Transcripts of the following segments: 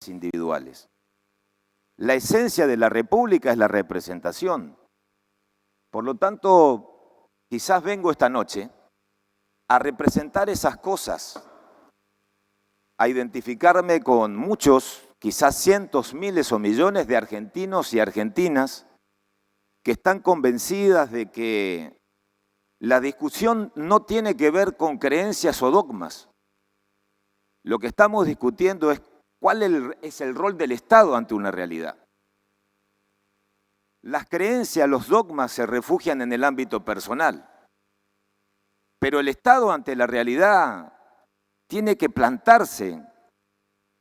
individuales. La esencia de la república es la representación. Por lo tanto, quizás vengo esta noche a representar esas cosas, a identificarme con muchos, quizás cientos, miles o millones de argentinos y argentinas que están convencidas de que la discusión no tiene que ver con creencias o dogmas. Lo que estamos discutiendo es cuál es el rol del Estado ante una realidad. Las creencias, los dogmas se refugian en el ámbito personal, pero el Estado ante la realidad tiene que plantarse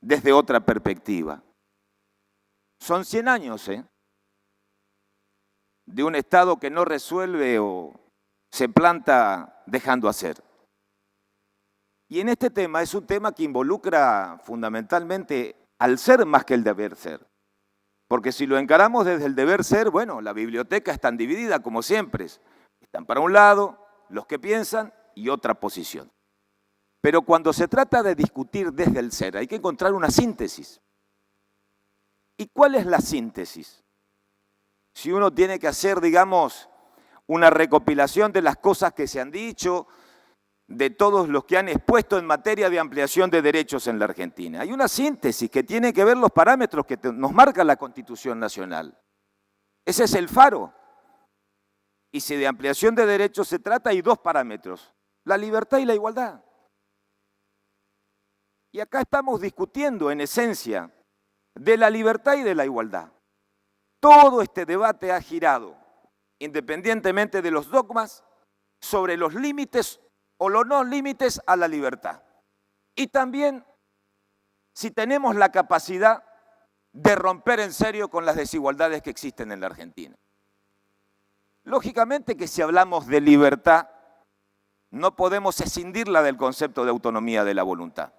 desde otra perspectiva. Son 100 años, de un Estado que no resuelve o se planta dejando hacer. Y en este tema es un tema que involucra fundamentalmente al ser más que el deber ser. Porque si lo encaramos desde el deber ser, bueno, la biblioteca está dividida como siempre. Están para un lado los que piensan y otra posición. Pero cuando se trata de discutir desde el ser, hay que encontrar una síntesis. ¿Y cuál es la síntesis? Si uno tiene que hacer, digamos, una recopilación de las cosas que se han dicho, de todos los que han expuesto en materia de ampliación de derechos en la Argentina. Hay una síntesis que tiene que ver los parámetros que nos marca la Constitución Nacional. Ese es el faro. Y si de ampliación de derechos se trata, hay dos parámetros, la libertad y la igualdad. Y acá estamos discutiendo en esencia de la libertad y de la igualdad. Todo este debate ha girado, independientemente de los dogmas, sobre los límites o los no límites a la libertad. Y también si tenemos la capacidad de romper en serio con las desigualdades que existen en la Argentina. Lógicamente que si hablamos de libertad, no podemos escindirla del concepto de autonomía de la voluntad.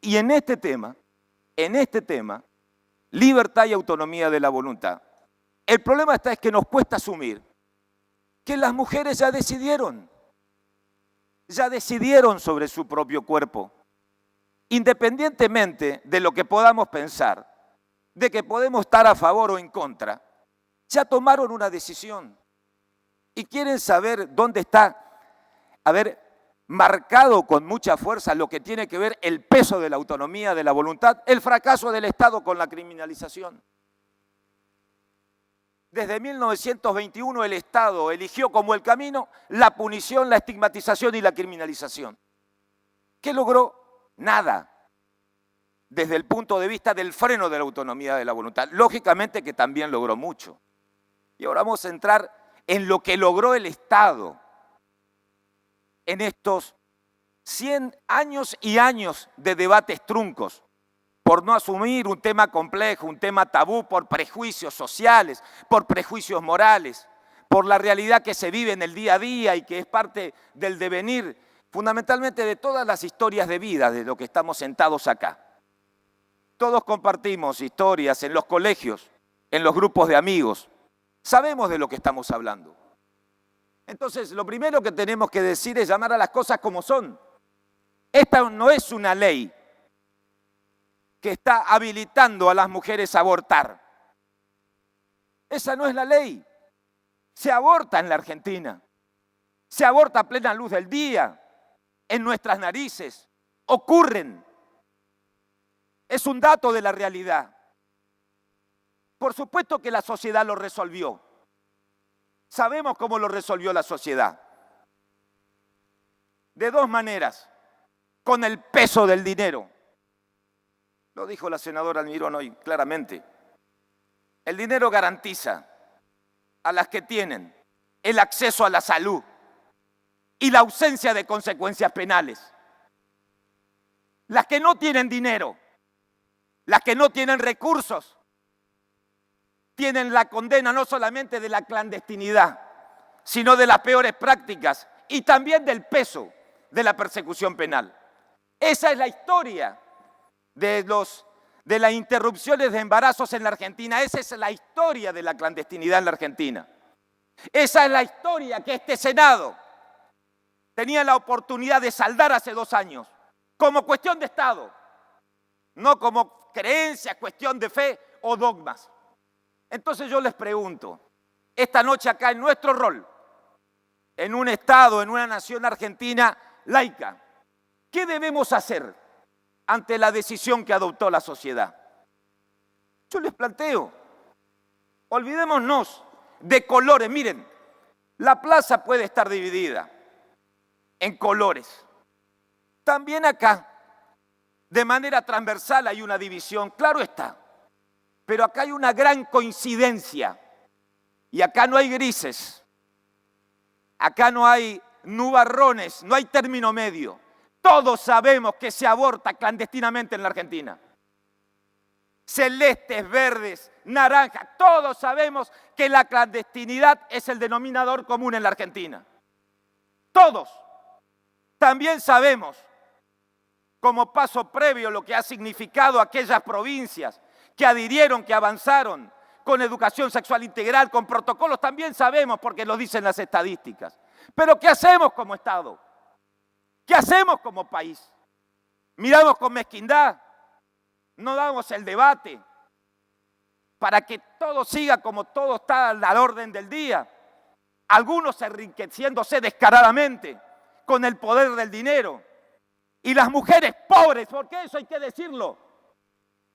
Y en este tema, libertad y autonomía de la voluntad, el problema es que nos cuesta asumir que las mujeres ya decidieron sobre su propio cuerpo, independientemente de lo que podamos pensar, de que podemos estar a favor o en contra, ya tomaron una decisión y quieren saber dónde está, marcado con mucha fuerza lo que tiene que ver el peso de la autonomía, de la voluntad, el fracaso del Estado con la criminalización. Desde 1921 el Estado eligió como el camino la punición, la estigmatización y la criminalización. ¿Qué logró? Nada. Desde el punto de vista del freno de la autonomía de la voluntad. Lógicamente que también logró mucho. Y ahora vamos a entrar en lo que logró el Estado en estos 100 años y años de debates truncos, por no asumir un tema complejo, un tema tabú, por prejuicios sociales, por prejuicios morales, por la realidad que se vive en el día a día y que es parte del devenir, fundamentalmente de todas las historias de vida de lo que estamos sentados acá. Todos compartimos historias en los colegios, en los grupos de amigos. Sabemos de lo que estamos hablando. Entonces, lo primero que tenemos que decir es llamar a las cosas como son. Esta no es una ley que está habilitando a las mujeres a abortar. Esa no es la ley. Se aborta en la Argentina. Se aborta a plena luz del día, en nuestras narices. Ocurren. Es un dato de la realidad. Por supuesto que la sociedad lo resolvió. Sabemos cómo lo resolvió la sociedad. De dos maneras. Con el peso del dinero. Lo dijo la senadora Almirón hoy claramente. El dinero garantiza a las que tienen el acceso a la salud y la ausencia de consecuencias penales. Las que no tienen dinero, las que no tienen recursos, tienen la condena no solamente de la clandestinidad, sino de las peores prácticas y también del peso de la persecución penal. Esa es la historia de las interrupciones de embarazos en la Argentina. Esa es la historia de la clandestinidad en la Argentina. Esa es la historia que este Senado tenía la oportunidad de saldar hace 2 años, como cuestión de Estado, no como creencias, cuestión de fe o dogmas. Entonces yo les pregunto, esta noche acá en nuestro rol, en un Estado, en una nación argentina laica, ¿qué debemos hacer ante la decisión que adoptó la sociedad? Yo les planteo, olvidémonos de colores. Miren, la plaza puede estar dividida en colores. También acá, de manera transversal, hay una división, claro está. Pero acá hay una gran coincidencia. Y acá no hay grises. Acá no hay nubarrones, no hay término medio. Todos sabemos que se aborta clandestinamente en la Argentina. Celestes, verdes, naranjas, todos sabemos que la clandestinidad es el denominador común en la Argentina. Todos. También sabemos, como paso previo, lo que ha significado aquellas provincias que adhirieron, que avanzaron con educación sexual integral, con protocolos, también sabemos porque lo dicen las estadísticas. Pero ¿qué hacemos como Estado? ¿Qué hacemos como país? ¿Miramos con mezquindad? ¿No damos el debate para que todo siga como todo está a la orden del día? Algunos enriqueciéndose descaradamente con el poder del dinero. Y las mujeres pobres, porque eso hay que decirlo.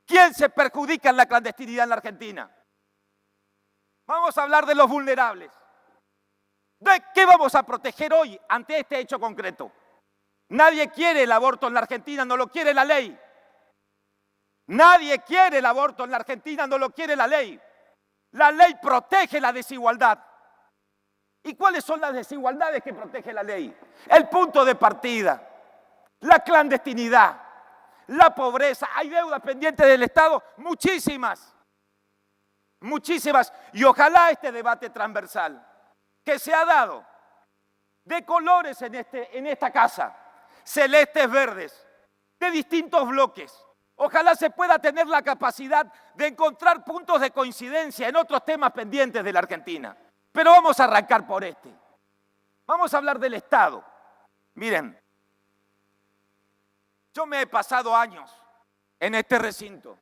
¿Quién se perjudica en la clandestinidad en la Argentina? Vamos a hablar de los vulnerables. ¿De qué vamos a proteger hoy ante este hecho concreto? Nadie quiere el aborto en la Argentina, no lo quiere la ley. Nadie quiere el aborto en la Argentina, no lo quiere la ley. La ley protege la desigualdad. ¿Y cuáles son las desigualdades que protege la ley? El punto de partida, la clandestinidad, la pobreza. Hay deudas pendientes del Estado, muchísimas. Muchísimas. Y ojalá este debate transversal que se ha dado de colores en esta casa, celestes, verdes, de distintos bloques. Ojalá se pueda tener la capacidad de encontrar puntos de coincidencia en otros temas pendientes de la Argentina. Pero vamos a arrancar por este. Vamos a hablar del Estado. Miren, yo me he pasado años en este recinto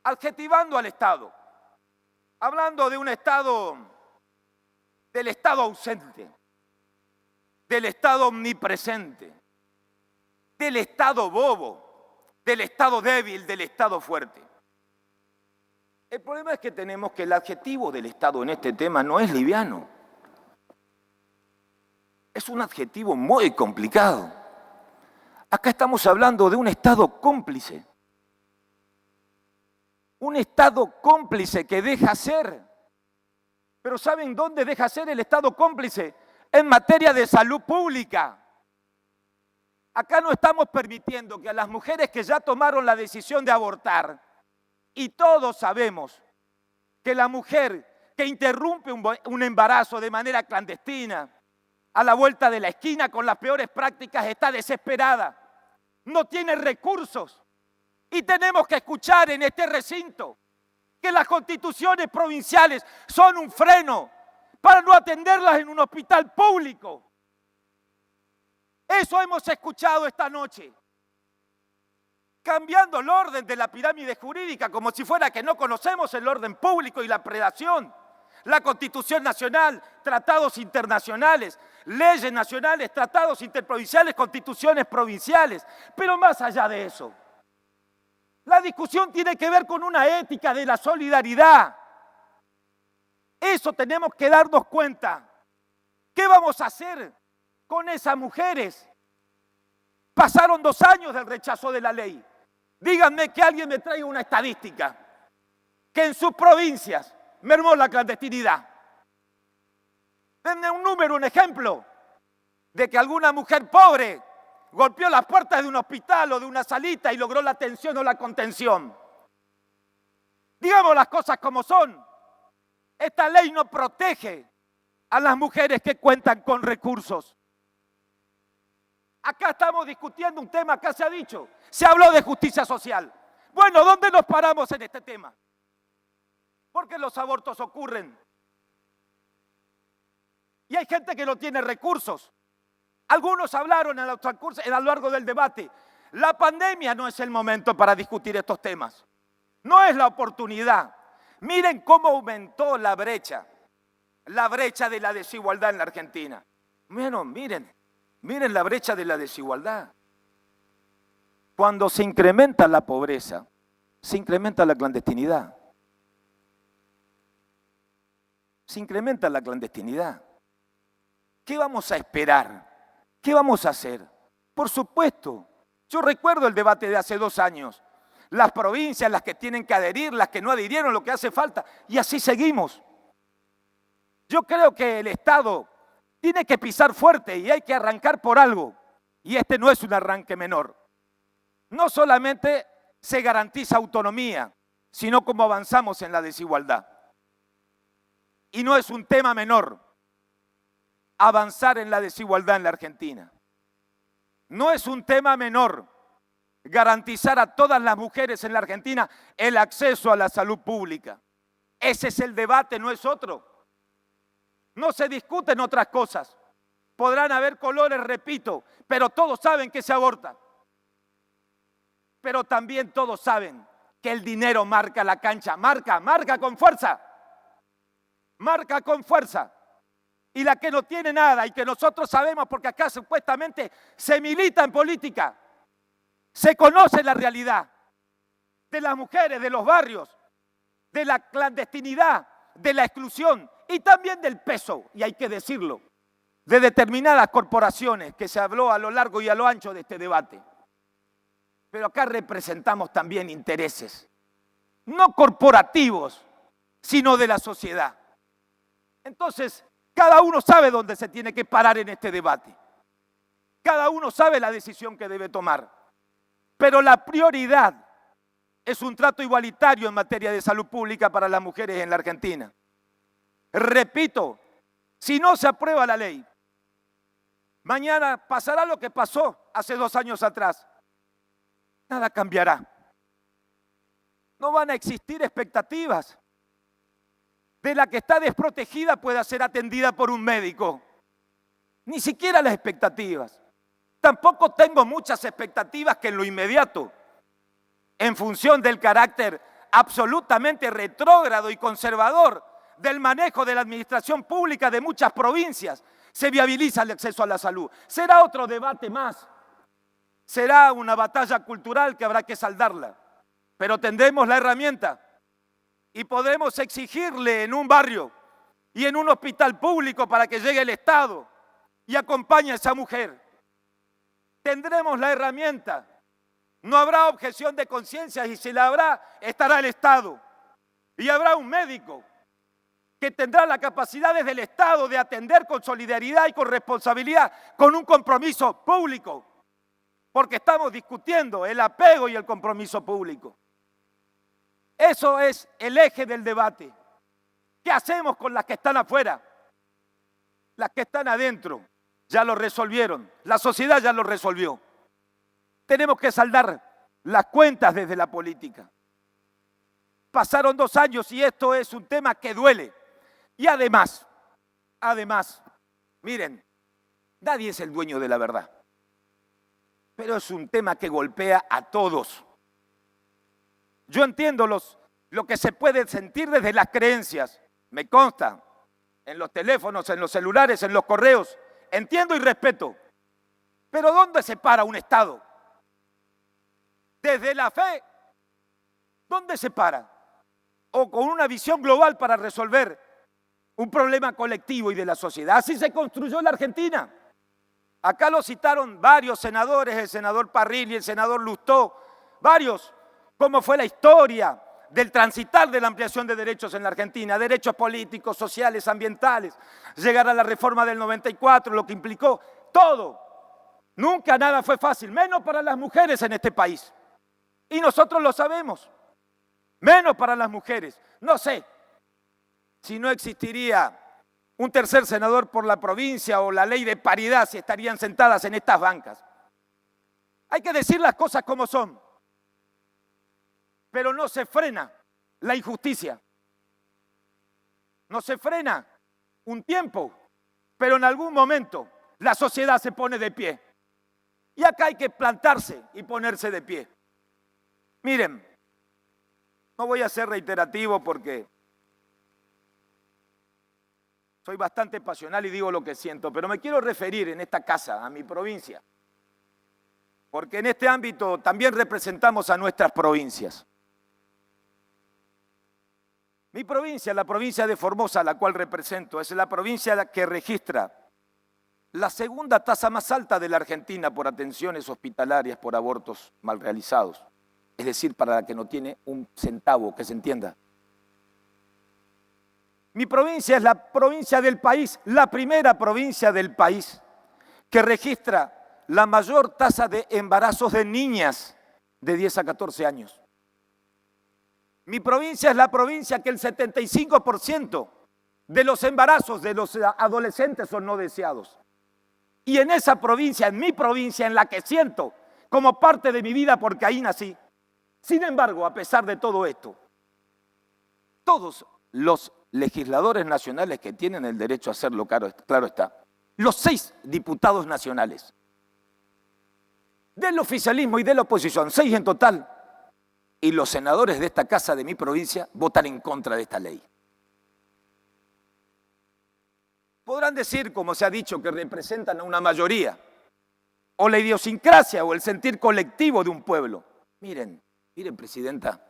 adjetivando al Estado, hablando de un Estado, del Estado ausente, del Estado omnipresente, del Estado bobo, del Estado débil, del Estado fuerte. El problema es que tenemos que el adjetivo del Estado en este tema no es liviano. Es un adjetivo muy complicado. Acá estamos hablando de un Estado cómplice. Un Estado cómplice que deja ser. Pero ¿saben dónde deja ser el Estado cómplice? En materia de salud pública. Acá no estamos permitiendo que a las mujeres que ya tomaron la decisión de abortar, y todos sabemos que la mujer que interrumpe un embarazo de manera clandestina, a la vuelta de la esquina con las peores prácticas, está desesperada, no tiene recursos. Y tenemos que escuchar en este recinto que las constituciones provinciales son un freno para no atenderlas en un hospital público. Eso hemos escuchado esta noche. Cambiando el orden de la pirámide jurídica como si fuera que no conocemos el orden público y la predación. La Constitución Nacional, tratados internacionales, leyes nacionales, tratados interprovinciales, constituciones provinciales. Pero más allá de eso, la discusión tiene que ver con una ética de la solidaridad. Eso tenemos que darnos cuenta. ¿Qué vamos a hacer con esas mujeres? Pasaron 2 años del rechazo de la ley. Díganme que alguien me traiga una estadística que en sus provincias mermó la clandestinidad. Denme un número, un ejemplo de que alguna mujer pobre golpeó las puertas de un hospital o de una salita y logró la atención o la contención. Digamos las cosas como son. Esta ley no protege a las mujeres que cuentan con recursos. Acá estamos discutiendo un tema, acá se ha dicho, se habló de justicia social. Bueno, ¿dónde nos paramos en este tema? Porque los abortos ocurren. Y hay gente que no tiene recursos. Algunos hablaron a lo largo del debate. La pandemia no es el momento para discutir estos temas. No es la oportunidad. Miren cómo aumentó la brecha de la desigualdad en la Argentina. Bueno, miren la brecha de la desigualdad. Cuando se incrementa la pobreza, se incrementa la clandestinidad. Se incrementa la clandestinidad. ¿Qué vamos a esperar? ¿Qué vamos a hacer? Por supuesto, yo recuerdo el debate de hace 2 años. Las provincias, las que tienen que adherir, las que no adhirieron, lo que hace falta. Y así seguimos. Yo creo que el Estado tiene que pisar fuerte y hay que arrancar por algo. Y este no es un arranque menor. No solamente se garantiza autonomía, sino cómo avanzamos en la desigualdad. Y no es un tema menor avanzar en la desigualdad en la Argentina. No es un tema menor garantizar a todas las mujeres en la Argentina el acceso a la salud pública. Ese es el debate, no es otro. No se discuten otras cosas. Podrán haber colores, repito, pero todos saben que se aborta. Pero también todos saben que el dinero marca la cancha. Marca con fuerza. Marca con fuerza. Y la que no tiene nada y que nosotros sabemos porque acá supuestamente se milita en política, se conoce la realidad de las mujeres, de los barrios, de la clandestinidad, de la exclusión y también del peso, y hay que decirlo, de determinadas corporaciones que se habló a lo largo y a lo ancho de este debate. Pero acá representamos también intereses, no corporativos, sino de la sociedad. Entonces, cada uno sabe dónde se tiene que parar en este debate. Cada uno sabe la decisión que debe tomar. Pero la prioridad es un trato igualitario en materia de salud pública para las mujeres en la Argentina. Repito, si no se aprueba la ley, mañana pasará lo que pasó hace 2 años atrás. Nada cambiará. No van a existir expectativas de la que está desprotegida pueda ser atendida por un médico. Ni siquiera las expectativas. Tampoco tengo muchas expectativas que en lo inmediato, en función del carácter absolutamente retrógrado y conservador del manejo de la administración pública de muchas provincias, se viabiliza el acceso a la salud. Será otro debate más. Será una batalla cultural que habrá que saldarla. Pero tendremos la herramienta y podremos exigirle en un barrio y en un hospital público para que llegue el Estado y acompañe a esa mujer. Tendremos la herramienta. No habrá objeción de conciencia y si la habrá, estará el Estado. Y habrá un médico que tendrá la capacidad desde el Estado de atender con solidaridad y con responsabilidad, con un compromiso público. Porque estamos discutiendo el apego y el compromiso público. Eso es el eje del debate. ¿Qué hacemos con las que están afuera? Las que están adentro ya lo resolvieron. La sociedad ya lo resolvió. Tenemos que saldar las cuentas desde la política. Pasaron 2 años y esto es un tema que duele. Y además, miren, nadie es el dueño de la verdad. Pero es un tema que golpea a todos. Yo entiendo lo que se puede sentir desde las creencias, me consta, en los teléfonos, en los celulares, en los correos, entiendo y respeto. Pero ¿dónde se para un Estado? Desde la fe, ¿dónde se para? O con una visión global para resolver un problema colectivo y de la sociedad. Así se construyó la Argentina. Acá lo citaron varios senadores, el senador Parrilli, el senador Lustó, varios. Cómo fue la historia del transitar de la ampliación de derechos en la Argentina, derechos políticos, sociales, ambientales, llegar a la reforma del 94, lo que implicó todo. Nunca nada fue fácil, menos para las mujeres en este país. Y nosotros lo sabemos, menos para las mujeres. No sé si no existiría un tercer senador por la provincia o la ley de paridad si estarían sentadas en estas bancas. Hay que decir las cosas como son. Pero no se frena la injusticia. No se frena un tiempo, pero en algún momento la sociedad se pone de pie. Y acá hay que plantarse y ponerse de pie. Miren, no voy a ser reiterativo porque soy bastante pasional y digo lo que siento, pero me quiero referir en esta casa a mi provincia, porque en este ámbito también representamos a nuestras provincias. Mi provincia, la provincia de Formosa, la cual represento, es la provincia que registra la segunda tasa más alta de la Argentina por atenciones hospitalarias por abortos mal realizados. Es decir, para la que no tiene un centavo, que se entienda. Mi provincia es la provincia del país, la primera provincia del país que registra la mayor tasa de embarazos de niñas de 10 a 14 años. Mi provincia es la provincia que el 75% de los embarazos de los adolescentes son no deseados. Y en esa provincia, en mi provincia, en la que siento como parte de mi vida porque ahí nací. Sin embargo, a pesar de todo esto, todos los legisladores nacionales que tienen el derecho a hacerlo, claro está, los 6 diputados nacionales, del oficialismo y de la oposición, 6 en total, y los senadores de esta casa de mi provincia votan en contra de esta ley. Podrán decir, como se ha dicho, que representan a una mayoría, o la idiosincrasia o el sentir colectivo de un pueblo. Miren, Presidenta,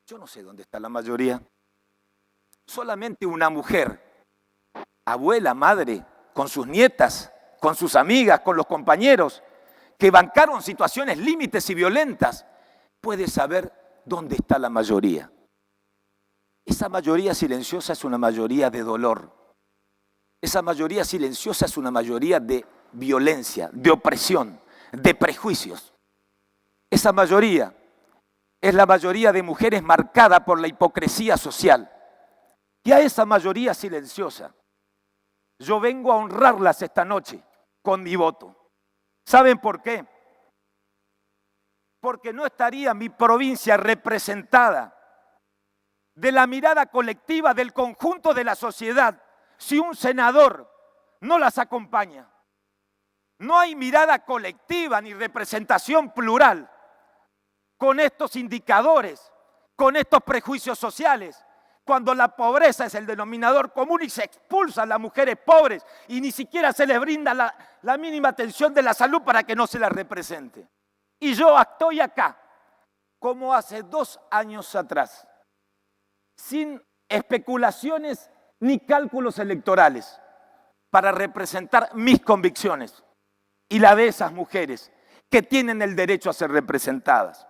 yo no sé dónde está la mayoría. Solamente una mujer, abuela, madre, con sus nietas, con sus amigas, con los compañeros, que bancaron situaciones límites y violentas, puede saber dónde está la mayoría. Esa mayoría silenciosa es una mayoría de dolor. Esa mayoría silenciosa es una mayoría de violencia, de opresión, de prejuicios. Esa mayoría es la mayoría de mujeres marcada por la hipocresía social. Y a esa mayoría silenciosa, yo vengo a honrarlas esta noche con mi voto. ¿Saben por qué? Porque no estaría mi provincia representada de la mirada colectiva del conjunto de la sociedad si un senador no las acompaña. No hay mirada colectiva ni representación plural con estos indicadores, con estos prejuicios sociales, cuando la pobreza es el denominador común y se expulsa a las mujeres pobres y ni siquiera se les brinda la mínima atención de la salud para que no se las represente. Y yo estoy acá, como hace 2 años atrás, sin especulaciones ni cálculos electorales, para representar mis convicciones y la de esas mujeres que tienen el derecho a ser representadas.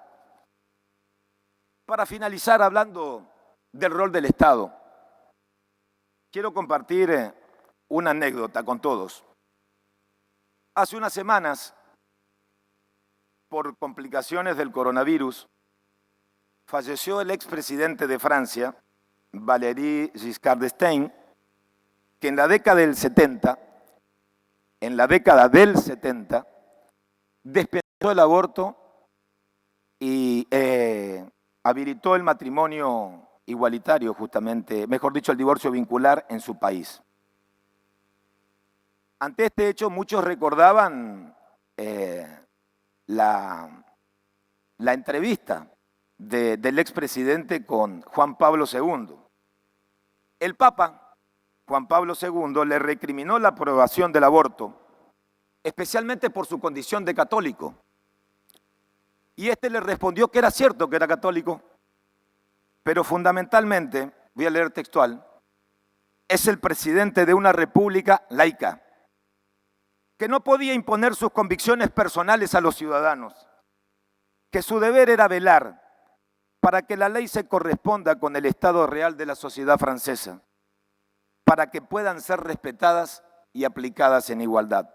Para finalizar, hablando del rol del Estado, quiero compartir una anécdota con todos. Hace unas semanas, por complicaciones del coronavirus, falleció el expresidente de Francia, Valéry Giscard d'Estaing, que en la década del 70, despensó el aborto y habilitó el matrimonio igualitario, justamente, mejor dicho, el divorcio vincular en su país. Ante este hecho, muchos recordaban la entrevista del expresidente con Juan Pablo II. El Papa, Juan Pablo II, le recriminó la aprobación del aborto, especialmente por su condición de católico. Y este le respondió que era cierto que era católico, pero fundamentalmente, voy a leer textual, es el presidente de una república laica, que no podía imponer sus convicciones personales a los ciudadanos, que su deber era velar para que la ley se corresponda con el estado real de la sociedad francesa, para que puedan ser respetadas y aplicadas en igualdad.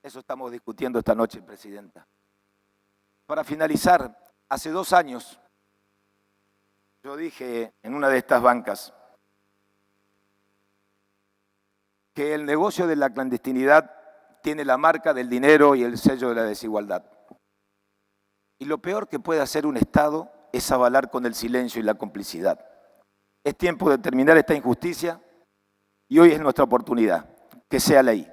Eso estamos discutiendo esta noche, Presidenta. Para finalizar, hace 2 años, yo dije en una de estas bancas que el negocio de la clandestinidad tiene la marca del dinero y el sello de la desigualdad. Y lo peor que puede hacer un Estado es avalar con el silencio y la complicidad. Es tiempo de terminar esta injusticia y hoy es nuestra oportunidad. Que sea ley.